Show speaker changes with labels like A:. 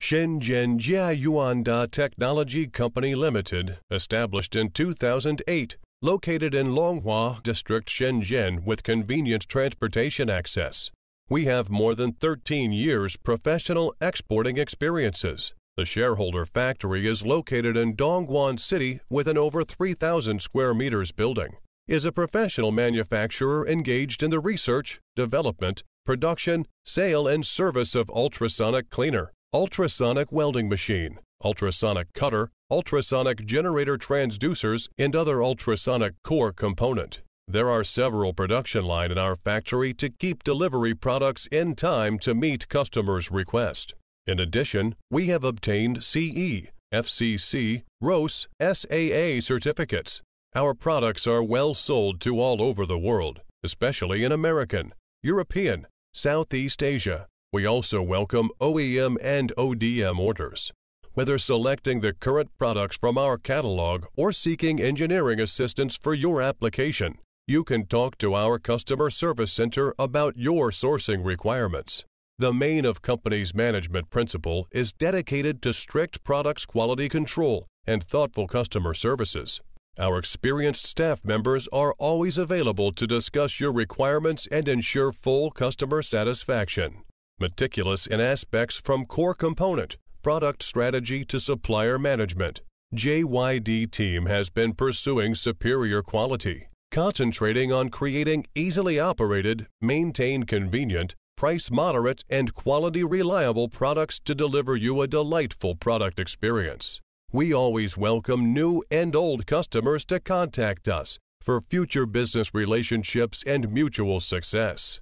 A: Shenzhen Jiayuanda Technology Company Limited, established in 2008, located in Longhua District, Shenzhen, with convenient transportation access. We have more than 13 years professional exporting experiences. The shareholder factory is located in Dongguan City with an over 3,000 square meters building. Is a professional manufacturer engaged in the research, development, production, sale, and service of ultrasonic cleaner, ultrasonic welding machine, ultrasonic cutter, ultrasonic generator transducers, and other ultrasonic core component. There are several production lines in our factory to keep delivery products in time to meet customers' request. In addition, we have obtained CE, FCC, RoHS, SAA certificates. Our products are well sold to all over the world, especially in American, European, Southeast Asia. We also welcome OEM and ODM orders. Whether selecting the current products from our catalog or seeking engineering assistance for your application, you can talk to our customer service center about your sourcing requirements. The main of company's management principle is dedicated to strict products quality control and thoughtful customer services. Our experienced staff members are always available to discuss your requirements and ensure full customer satisfaction. Meticulous in aspects from core component, product strategy to supplier management, JYD team has been pursuing superior quality, concentrating on creating easily operated, maintained convenient, price moderate, and quality reliable products to deliver you a delightful product experience. We always welcome new and old customers to contact us for future business relationships and mutual success.